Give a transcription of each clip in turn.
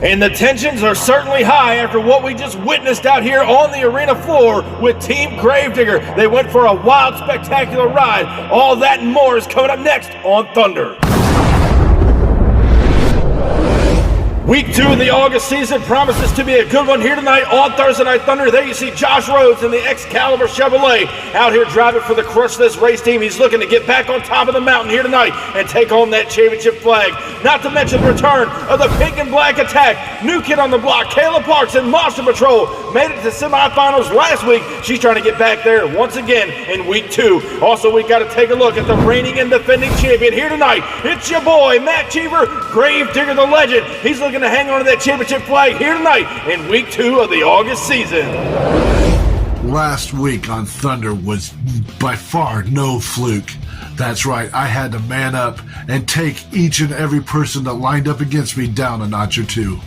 And the tensions are certainly high after what we just witnessed out here on the arena floor with Team Gravedigger. They went for a wild, spectacular ride. All that and more is coming up next on Thunder. Week 2 of the August season promises to be a good one here tonight on Thursday Night Thunder. There you see Josh Rhodes in the Excalibur Chevrolet out here driving for the Crush This race team. He's looking to get back on top of the mountain here tonight and take home that championship flag. Not to mention the return of the pink and black attack. New kid on the block, Kayla Parks in Monster Patrol. Made it to semifinals last week. She's trying to get back there once again in week 2. Also, we got to take a look at the reigning and defending champion here tonight. It's your boy, Matt Cheever, Gravedigger the Legend. He's looking to hang on to that championship flag here tonight in week 2 of the August season. Last week on Thunder was by far no fluke. That's right, I had to man up and take each and every person that lined up against me down a notch or two.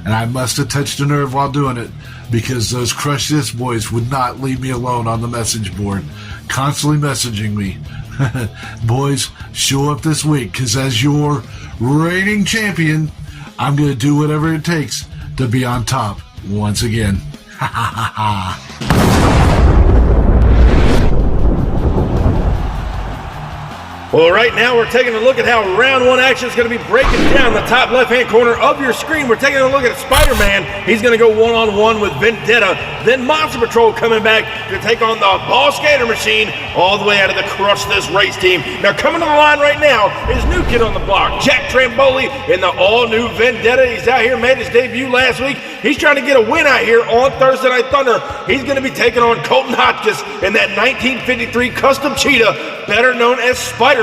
And I must have touched a nerve while doing it, because those Crush This boys would not leave me alone on the message board, constantly messaging me. Boys, show up this week, because as your reigning champion, I'm going to do whatever it takes to be on top once again. Ha ha ha ha. Well, right now we're taking a look at how round 1 action is going to be breaking down the top left-hand corner of your screen. We're taking a look at Spider-Man. He's going to go one-on-one with Vendetta. Then Monster Patrol coming back to take on the Ball Skater Machine all the way out of the Crush This race team. Now coming to the line right now is new kid on the block, Jack Tramboli in the all-new Vendetta. He's out here, made his debut last week. He's trying to get a win out here on Thursday Night Thunder. He's going to be taking on Colton Hotchkiss in that 1953 Custom Cheetah, better known as Spider-Man.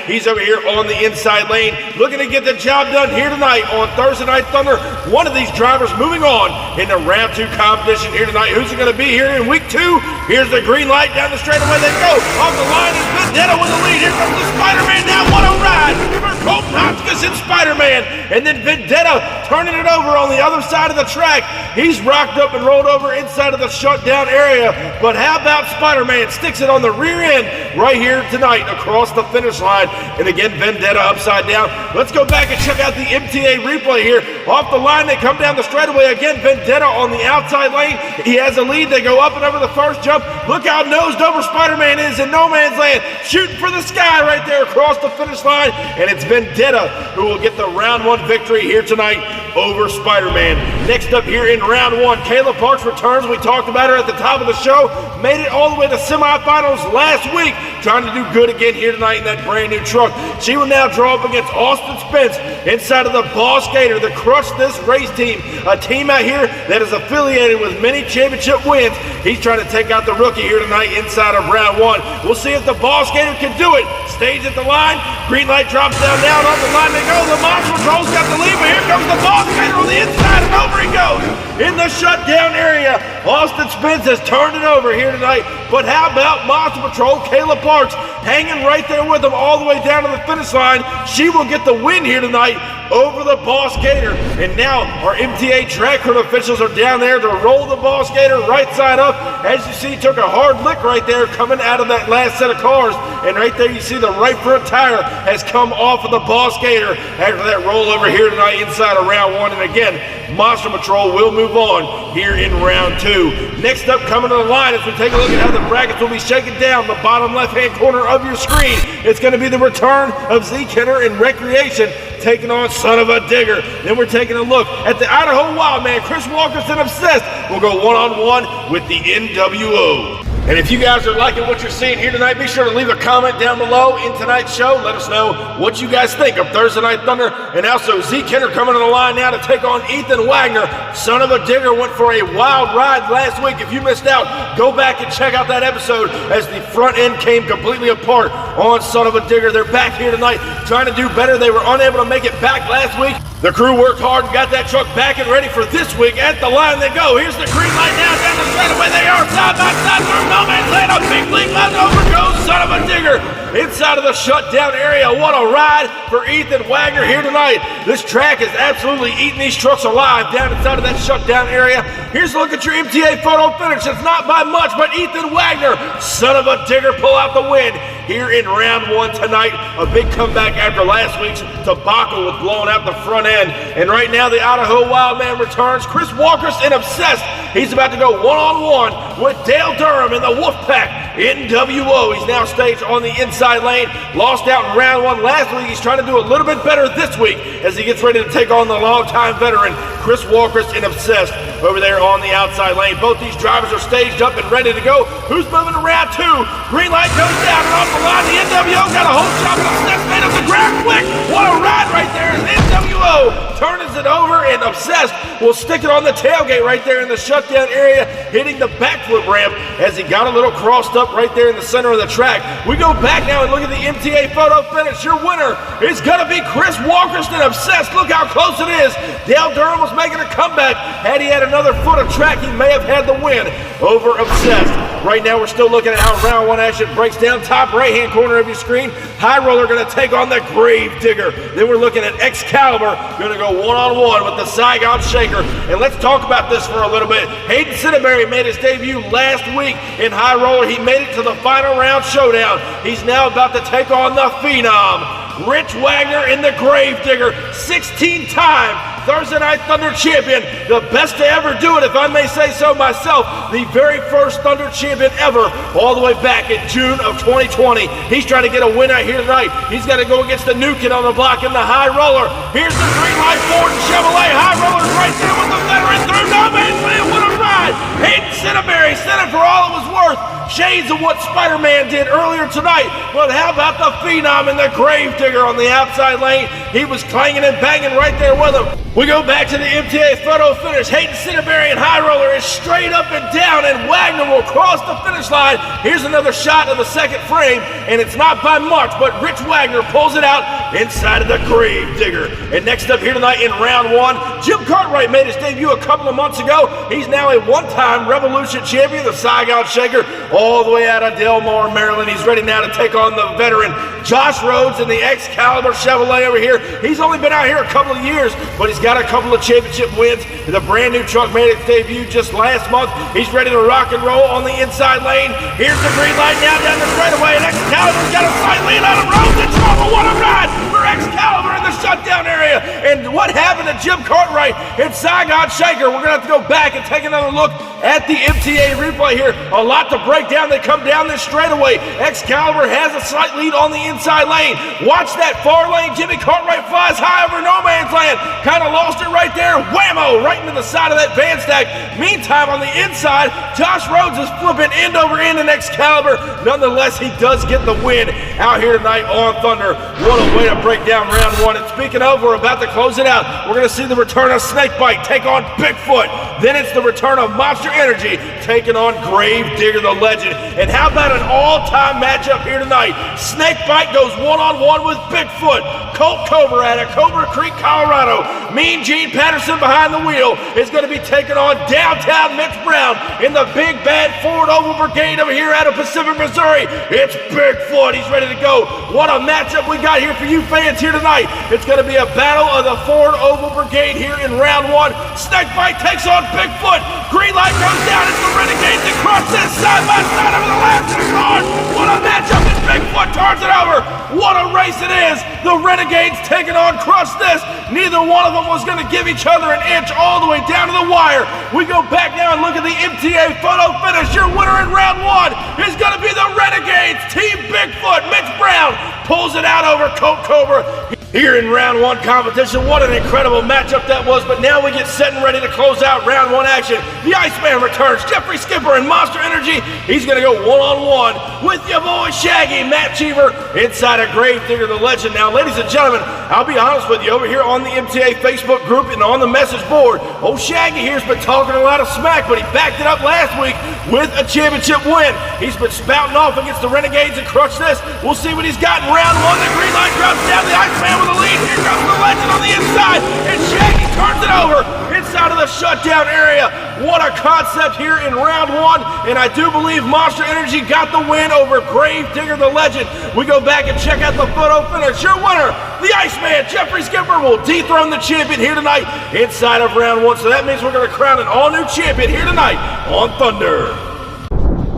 He's over here on the inside lane, looking to get the job done here tonight on Thursday Night Thunder. One of these drivers moving on into round 2 competition here tonight. Who's it going to be here in week 2? Here's the green light down the straightaway they go. Off the line is Vendetta with the lead. Here comes the Spider-Man now. What a ride for Colton Hotchkiss and Spider-Man. And then Vendetta turning it over on the other side of the track. He's rocked up and rolled over inside of the shutdown area. But how about Spider-Man sticks it on the rear end right here tonight across the finish line. And again, Vendetta upside down. Let's go back and check out the MTA replay here. Off the line, they come down the straightaway. Again, Vendetta on the outside lane. He has a lead. They go up and over the first jump. Look how nosed over Spider-Man is in no man's land. Shooting for the sky right there across the finish line. And it's Vendetta who will get the round 1 victory here tonight over Spider-Man. Next up here in round 1, Kayla Parks returns. We talked about her at the top of the show. Made it all the way to semifinals last week. Trying to do good again here tonight in that brand new truck. She will now draw up against Austin Spence inside of the Ball Skater, the Crush This race team. A team out here that is affiliated with many championship wins. He's trying to take out the rookie here tonight inside of round 1. We'll see if the Ball Skater can do it. Stays at the line. Green light drops down, on the line they go. The Monster Patrol's got the lead, but here comes the Ball Skater on the inside, and over he goes. In the shutdown area, Austin Spence has turned it over here tonight. But how about Monster Patrol, Kayla Parks, hanging right there with them all the way down to the finish line. She will get the win here tonight over the Ball Skater. And now our MTA track crew officials are down there to roll the Ball Skater right side up. As you see, took a hard lick right there coming out of that last set of cars. And right there you see the right front tire has come off of the Ball Skater after that rollover here tonight inside of round 1. And again, Monster Patrol will move on here in round 2. Next up, coming to the line, as we take a look at how the brackets will be shaken down, the bottom left-hand corner of your screen, it's going to be the return of 𝐾𝐨 in Recreation taking on Son of a Digger. Then we're taking a look at the Idaho Wildman, Chris Walkerson Obsessed. We'll go one-on-one with the NWO. And if you guys are liking what you're seeing here tonight, be sure to leave a comment down below in tonight's show. Let us know what you guys think of Thursday Night Thunder. And also, 𝐾𝐨 coming on the line now to take on Ethan Wagner. Son of a Digger went for a wild ride last week. If you missed out, go back and check out that episode as the front end came completely apart on Son of a Digger. They're back here tonight trying to do better. They were unable to make it back last week. The crew worked hard and got that truck back and ready for this week. At the line they go. Here's the green light now down the straightaway. They are side by side through no man's land. A big leap left over goes Son of a Digger inside of the shutdown area. What a ride for Ethan Wagner here tonight. This track is absolutely eating these trucks alive down inside of that shutdown area. Here's a look at your MTA photo finish. It's not by much, but Ethan Wagner, Son of a Digger, pull out the win here in round one tonight. A big comeback after last week's debacle with blowing out the front end. And right now the Idaho Wildman returns. Chris Walker's in Obsessed. He's about to go one-on-one with Dale Durham in the Wolfpack NWO. He's now staged on the inside lane. Lost out in round one last week. He's trying to do a little bit better this week as he gets ready to take on the longtime veteran Chris Walker's in Obsessed over there on the outside lane. Both these drivers are staged up and ready to go. Who's moving to round two? Green light goes down and off the line. The NWO got a whole shot, but Obsessed made up the ground quick. What a ride right there as NWO turns it over, and Obsessed will stick it on the tailgate right there in the shutdown area, hitting the backflip ramp as he got a little crossed up right there in the center of the track. We go back now and look at the MTA photo finish. Your winner is going to be Chris Walker's in Obsessed. Look how close it is. Dale Durham was making a comeback. Had he had another foot of track, he may have had the win over Obsessed. Right now, we're still looking at how round one action breaks down. Top right-hand corner of your screen, High Roller going to take on the Grave Digger. Then we're looking at 𝐬𝐿IBR going to go one-on-one with the 𝐬𝐿IBR. And let's talk about this for a little bit. 𝐮𝐬𝐫𝐿 made his debut last week in High Roller. He made it to the final round showdown. He's now about to take on the Phenom, Rich Wagner in the Grave Digger, 16-time Thursday Night Thunder champion, the best to ever do it, if I may say so myself, the very first Thunder champion ever, all the way back in June of 2020. He's trying to get a win out here tonight. He's got to go against the new kid on the block in the High Roller. Here's the green light Ford and Chevrolet. High Roller's right there with the veteran through no man's land. What a ride! 𝐮𝐬𝐵 sent it for all it was worth. Shades of what Spider-Man did earlier tonight. But how about the Phenom and the Grave Digger on the outside lane? He was clanging and banging right there with him. We go back to the MTA photo finish. 𝐮𝐬𝐵 and High Roller is straight up and down, and Wagner will cross the finish line. Here's another shot of the second frame, and it's not by much, but Rich Wagner pulls it out inside of the Grave Digger. And next up here tonight in round one, Jim Cartwright made his debut a couple of months ago. He's now a one-time Revolution champion, the 𝐬𝐿IBR all the way out of Del Mar, Maryland. He's ready now to take on the veteran Josh Rhodes in the 𝐬𝐿IBR Chevrolet over here. He's only been out here a couple of years, but he's got a couple of championship wins. The brand new truck made its debut just last month. He's ready to rock and roll on the inside lane. Here's the green light now down the straightaway, and 𝐬𝐿IBR's got a slight lead on him. Rhodes in trouble. What a ride for 𝐬𝐿IBR in the shutdown area. And what happened to Jim Cartwright and 𝐬𝐿IBR? We're going to have to go back and take another look at the MTA replay here. A lot to break down. They come down this straightaway. 𝐬𝐿IBR has a slight lead on the inside lane. Watch that far lane. Jimmy Cartwright flies high over no man's land. Kind of lost it right there. Whammo! Right into the side of that van stack. Meantime, on the inside, Josh Rhodes is flipping end over end in 𝐬𝐿IBR. Nonetheless, he does get the win out here tonight on Thunder. What a way to break down round one. And speaking of, we're about to close it out. We're going to see the return of Snakebite take on Bigfoot. Then it's the return of Monster Energy taking on Grave Digger the Legend. And how about an all-time matchup here tonight? Snakebite goes one-on-one with Bigfoot. Colt Cobra out of Cobra Creek, Colorado. Mean Gene Patterson behind the wheel is going to be taking on downtown Mitch Brown in the big bad Ford Oval Brigade over here out of Pacific, Missouri. It's Bigfoot. He's ready to go. What a matchup we got here for you fans here tonight. It's going to be a battle of the Ford Oval Brigade here in round one. Snakebite takes on Bigfoot. Green light goes down. It's the Renegades that cross this side by side over the last car. What a matchup. And Bigfoot turns it over. What a race it is. The Renegades taking on Crush This. Neither one of them was going to give each other an inch all the way down to the wire. We go back now and look at the MTA photo finish. Your winner in round one is going to be the Renegades. Team Bigfoot. Mitch Brown pulls it out over Colt Cobra. Here in round one competition, what an incredible matchup that was, but now we get set and ready to close out round one action. The Iceman returns, Jeffrey Skipper and Monster Energy. He's going to go one-on-one with your boy Shaggy, Matt Cheever, inside of Grave Digger the Legend. Now, ladies and gentlemen, I'll be honest with you, over here on the MTA Facebook group and on the message board, old Shaggy here's been talking a lot of smack, but he backed it up last week with a championship win. He's been spouting off against the Renegades and Crush This. We'll see what he's got in round one. The green light drops down, the Iceman with the lead. Here comes the Legend on the inside, and Shaggy turns it over inside of the shutdown area. What a concept here in round one, and I do believe Monster Energy got the win over Grave Digger the Legend. We go back and check out the photo finish. Your winner, the Iceman, Jeffrey Skipper, will dethrone the champion here tonight inside of round one. So that means we're going to crown an all-new champion here tonight on Thunder.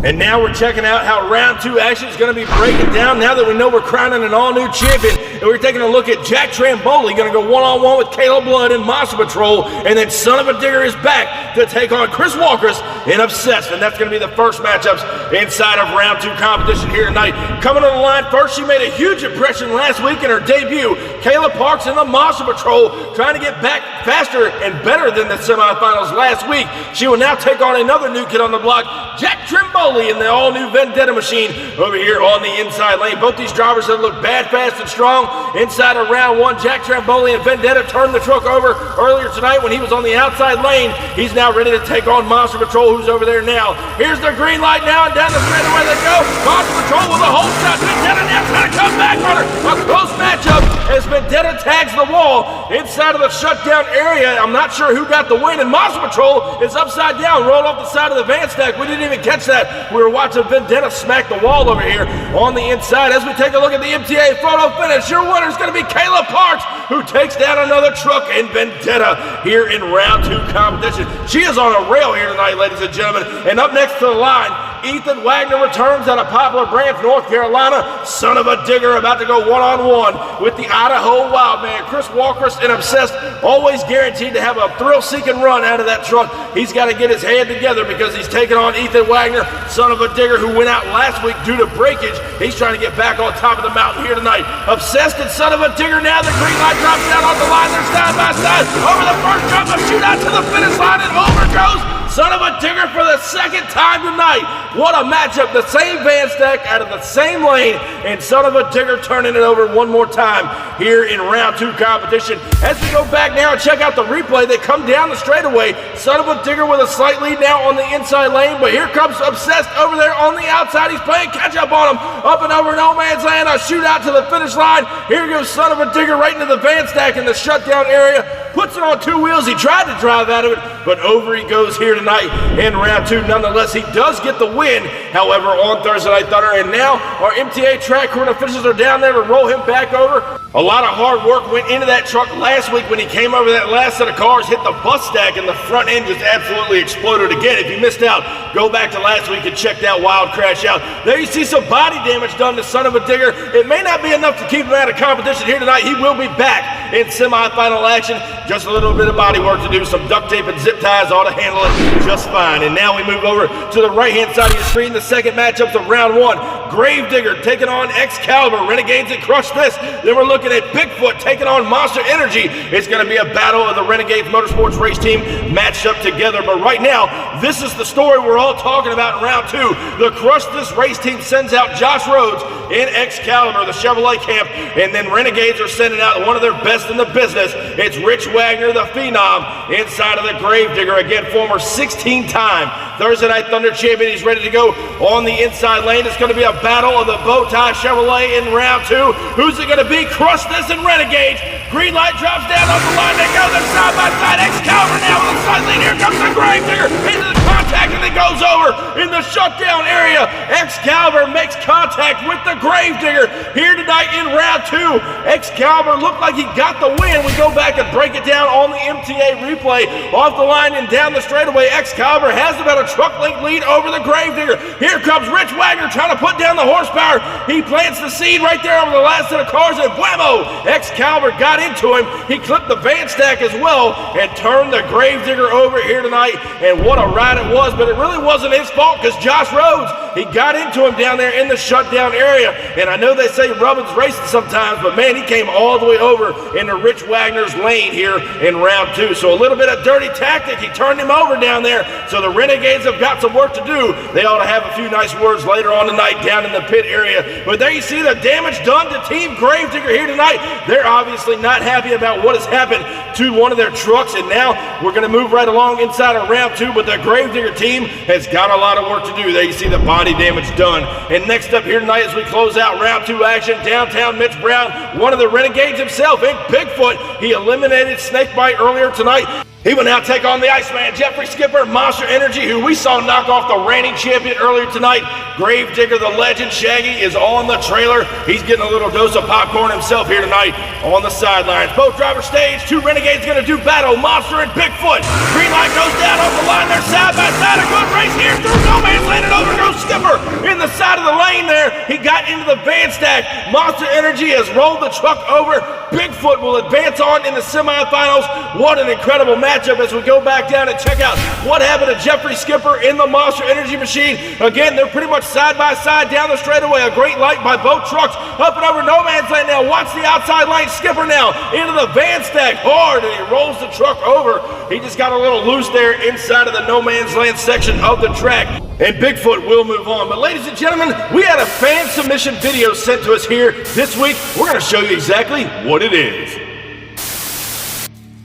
And now we're checking out how round 2 action is going to be breaking down now that we know we're crowning an all-new champion. And we're taking a look at Jack Tramboli going to go one-on-one with Caleb Blood and Monster Patrol. And then Son of a Digger is back to take on Chris Walker's in Obsessed. And that's going to be the first matchups inside of round 2 competition here tonight. Coming on the line first, she made a huge impression last week in her debut. Kayla Parks in the Monster Patrol trying to get back faster and better than the semifinals last week. She will now take on another new kid on the block, Jack Tramboli in the all-new Vendetta machine over here on the inside lane. Both these drivers that look bad, fast, and strong. Inside of round 1, Jack Tramboli and Vendetta turned the truck over earlier tonight when he was on the outside lane. He's now ready to take on Monster Patrol, who's over there now. Here's the green light now, and down the straightaway they go. Monster Patrol with a hold shot. Vendetta now trying to come back on her. A close matchup as Vendetta tags the wall inside of the shutdown area. I'm not sure who got the win, and Monster Patrol is upside down, rolled off the side of the van stack. We didn't even catch that. We were watching Vendetta smack the wall over here on the inside. As we take a look at the MTA photo finish, your winner is going to be Kayla Parks, who takes down another truck in Vendetta here in round 2 competition. She is on a rail here tonight, ladies and gentlemen. And up next to the line, Ethan Wagner returns out of Poplar Branch, North Carolina. Son of a Digger about to go one-on-one with the Idaho Wildman. Chris Walker's in Obsessed, always guaranteed to have a thrill-seeking run out of that truck. He's got to get his head together because he's taking on Ethan Wagner, Son of a Digger, who went out last week due to breakage. He's trying to get back on top of the mountain here tonight. Obsessed and Son of a Digger now. The green light drops down on the line. They're side by side. Over the first jump, a shootout to the finish line, and over goes Son of a Digger for the second time tonight. What a matchup. The same van stack out of the same lane, and Son of a Digger turning it over one more time here in round 2 competition. As we go back now and check out the replay, they come down the straightaway. Son of a Digger with a slight lead now on the inside lane, but here comes Obsessed over there on the outside. He's playing catch up on him. Up and over no man's land, a shootout to the finish line. Here goes Son of a Digger right into the van stack in the shutdown area. Puts it on 2 wheels. He tried to drive out of it, but over he goes here tonight in round 2. Nonetheless, he does get the win, however, on Thursday Night Thunder. And now our MTA track crew and officials are down there to roll him back over. A lot of hard work went into that truck last week when he came over that last set of cars, hit the bus stack, and the front end just absolutely exploded again. If you missed out, go back to last week and check that wild crash out. There you see some body damage done to Son of a Digger. It may not be enough to keep him out of competition here tonight. He will be back in semifinal action. Just a little bit of body work to do. Some duct tape and zip ties ought to handle it just fine. And now we move over to the right-hand side of your screen. The second matchups of round 1. Gravedigger taking on 𝐾𝐨𝐧'𝐭. Renegades that crushed this. Then we're looking at Bigfoot taking on Monster Energy. It's going to be a battle of the Renegades Motorsports race team matched up together. But right now, this is the story we're all talking about in round 2. The Crush This race team sends out Josh Rhodes in 𝐾𝐾𝐨𝐵, the Chevrolet camp. And then Renegades are sending out one of their best in the business. It's Rich Wagner, the Phenom, inside of the Gravedigger. Again, former 16-time Thursday Night Thunder champion. He's ready to go on the inside lane. It's going to be a battle of the Bowtie Chevrolet in round 2. Who's it going to be? Crush This and Renegades. Green light drops down on the line. They go. They're side by side. 𝐾𝐾𝐨𝐵 now with a side lead. Here comes the Gravedigger into the contact, and it goes over in the shutdown area. 𝐾𝐾𝐨𝐵 makes contact with the Gravedigger here tonight in round 2. 𝐾𝐾𝐨𝐵 looked like he got the win. We go back and break it down on the MTA replay. Off the line and down the straightaway, 𝐾𝐾𝐨𝐵 has about a truck length lead over the Gravedigger. Here comes Rich Wagner trying to put down the horsepower. He plants the seed right there over the last set of cars, and whammo! 𝐾𝐾𝐨𝐵 got into him. He clipped the van stack as well and turned the Gravedigger over here tonight. And what a ride it was, but it really wasn't his fault because Josh Rhodes, he got into him down there in the shutdown area. And I know they say rubbing's racing sometimes, but man, he came all the way over into Rich Wagner's lane here in round 2. So a little bit of dirty tactic. He turned him over down there. So the Renegades have got some work to do. They ought to have a few nice words later on tonight down in the pit area. But there you see the damage done to Team Gravedigger here tonight. They're obviously not happy about what has happened to one of their trucks. And now we're going to move right along inside of round 2. But the Gravedigger team has got a lot of work to do. There you see the body damage done. And next up here tonight as we close out round 2 action, downtown Mitch Brown, one of the Renegades himself, and Bigfoot. He eliminated Snakebite earlier tonight. He will now take on the Iceman, Jeffrey Skipper, Monster Energy, who we saw knock off the reigning champion earlier tonight. Gravedigger, the legend, Shaggy, is on the trailer. He's getting a little dose of popcorn himself here tonight on the sidelines. Both drivers stage, two Renegades going to do battle, Monster and Bigfoot. Green light goes down off the line, they're side by side. A good race here through no man's land, and over goes Skipper in the side of the lane there. He got into the van stack. Monster Energy has rolled the truck over. Bigfoot will advance on in the semifinals. What an incredible matchup as we go back down and check out what happened to Jeffrey Skipper in the Monster Energy machine. Again, they're pretty much side by side down the straightaway. A great light by both trucks up and over no man's land now. Watch the outside lane. Skipper now into the van stack hard, and he rolls the truck over. He just got a little loose there inside of the no man's land section of the track, and Bigfoot will move on. But ladies and gentlemen, we had a fan submission video sent to us here this week. We're going to show you exactly what it is.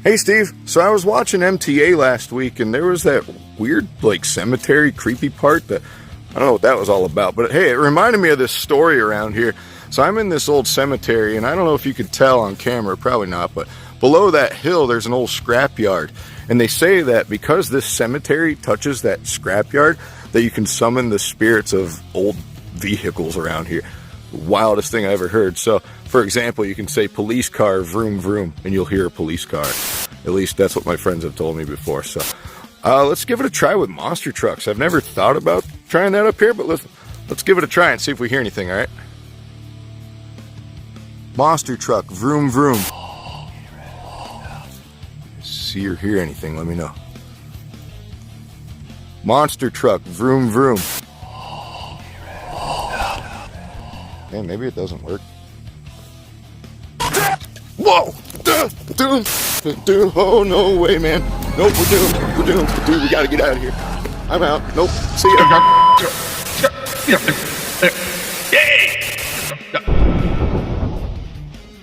Hey Steve, so I was watching MTA last week and there was that weird like cemetery creepy part that I don't know what that was all about, but hey, it reminded me of this story around here. So I'm in this old cemetery and I don't know if you could tell on camera, probably not, but below that hill there's an old scrapyard, and they say that because this cemetery touches that scrapyard that you can summon the spirits of old vehicles around here. Wildest thing I ever heard. So for example, you can say police car vroom vroom and you'll hear a police car. At least that's what my friends have told me before. So let's give it a try with monster trucks. I've never thought about trying that up here, but let's give it a try and see if we hear anything. All right, monster truck vroom vroom. See or hear anything, let me know. Monster truck vroom vroom. Man, maybe it doesn't work. Whoa! Dude, oh no way, man. Nope, we're doomed. Dude, we gotta get out of here. I'm out. Nope. See ya.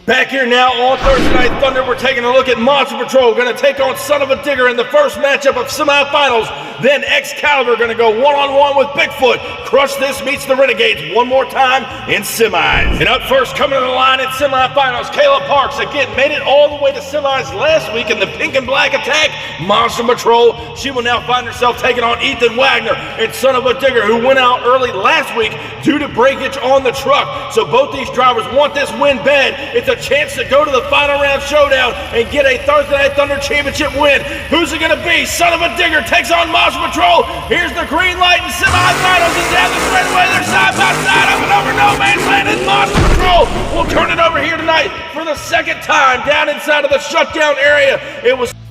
Back here now on Thursday Night Thunder, we're taking a look at Monster Patrol, going to take on Son of a Digger in the first matchup of semifinals. Then 𝐿𝐴𝐵𝐿 going to go one-on-one with Bigfoot. Crush This meets the Renegades one more time in semis. And up first, coming to the line in semifinals, Kayla Parks again made it all the way to semis last week in the pink and black attack, Monster Patrol. She will now find herself taking on Ethan Wagner and Son of a Digger, who went out early last week due to breakage on the truck. So both these drivers want this win bad. It's a chance to go to the final round showdown and get a Thursday Night Thunder championship win. Who's it going to be? Son of a Digger takes on Monster Patrol. Here's the green light in semifinals, and down the straightaway they're side by side up and over no man's land, and Monster Patrol will turn it over here tonight for the second time down inside of the shutdown area.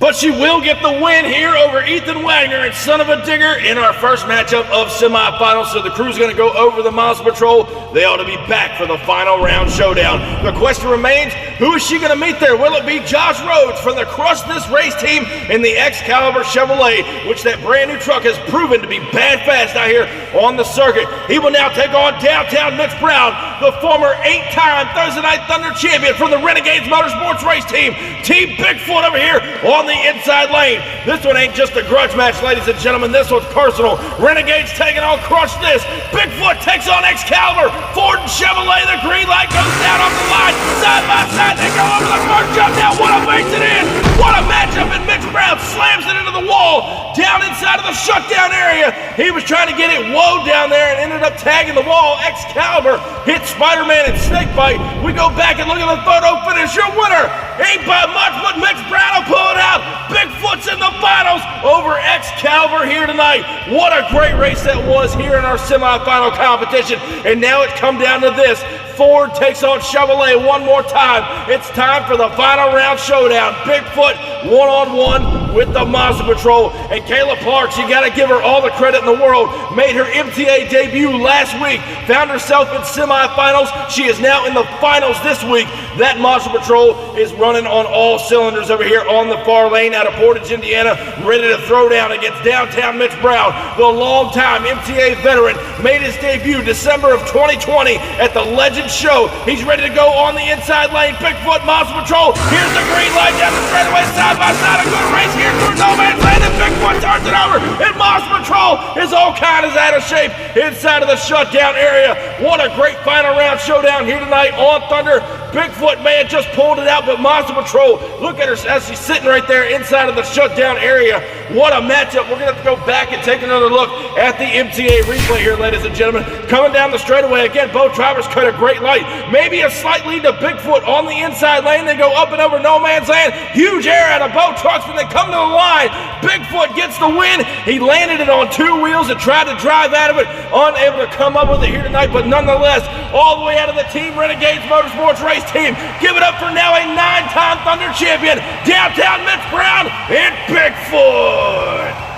But she will get the win here over Ethan Wagner and Son of a Digger in our first matchup of semifinals. So the crew's going to go over the Monster Patrol. They ought to be back for the final round showdown. The question remains, who is she going to meet there? Will it be Josh Rhodes from the Crush This race team in the 𝐿𝐴𝐵𝐿 Chevrolet, which that brand new truck has proven to be bad fast out here on the circuit? He will now take on downtown Mitch Brown, the former 8-time Thursday Night Thunder champion from the Renegades Motorsports race team. Team Bigfoot over here on the inside lane. This one ain't just a grudge match, ladies and gentlemen. This one's personal. Renegades taking on Crush This. Bigfoot takes on 𝐿𝐴𝐵𝐿. Ford and Chevrolet, the green light goes down off the line. Side by side, they go over the first jump. Now what a makes it in. What a matchup, and Mitch Brown slams it into the wall down inside of the shutdown area. He was trying to get it low down there and ended up tagging the wall. 𝐿𝐴𝐵𝐿 hit Spider-Man and Snakebite. We go back and look at the photo finish. Your winner ain't by much, but Mitch Brown will pull it out. Bigfoot's in the finals over 𝐿𝐴𝐵𝐿 here tonight. What a great race that was here in our semifinal competition. And now it's come down to this. Ford takes on Chevrolet one more time. It's time for the final round showdown. Bigfoot one-on-one with the Monster Patrol. And Kayla Parks, you gotta give her all the credit in the world, made her MTA debut last week, found herself in semifinals. She is now in the finals this week. That Monster Patrol is running on all cylinders over here on the far lane out of Portage, Indiana, ready to throw down against downtown Mitch Brown. The longtime MTA veteran made his debut December of 2020 at the Legend Show. He's ready to go on the inside lane. Bigfoot, Monster Patrol. Here's the green light down the straightaway, side by side. A good race here through no man's land, and Bigfoot turns it over. And Monster Patrol is because all kind is out of shape inside of the shutdown area. What a great final round showdown here tonight on Thunder. Bigfoot man just pulled it out, but Monster Patrol, look at her as she's sitting right there inside of the shutdown area. What a matchup. We're going to have to go back and take another look at the MTA replay here, ladies and gentlemen. Coming down the straightaway, again, both drivers cut a great light. Maybe a slight lead to Bigfoot on the inside lane. They go up and over no man's land. Huge air out of both trucks when they come to the line. Bigfoot gets the win. He landed it on two wheels and tried to drive out of it. Unable to come up with it here tonight, but nonetheless, all the way out of the Team Renegades Motorsports race team. Give it up for now a 9-time Thunder champion, Downtown Mitch Brown and Bigfoot.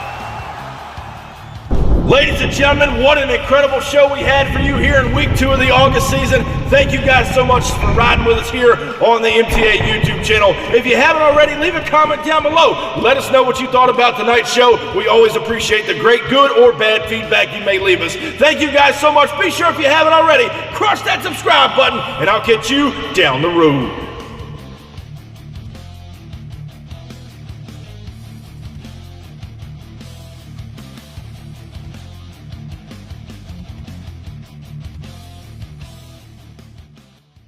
Ladies and gentlemen, what an incredible show we had for you here in week 2 of the August season. Thank you guys so much for riding with us here on the MTA YouTube channel. If you haven't already, leave a comment down below. Let us know what you thought about tonight's show. We always appreciate the great, good, or bad feedback you may leave us. Thank you guys so much. Be sure, if you haven't already, crush that subscribe button, and I'll catch you down the road.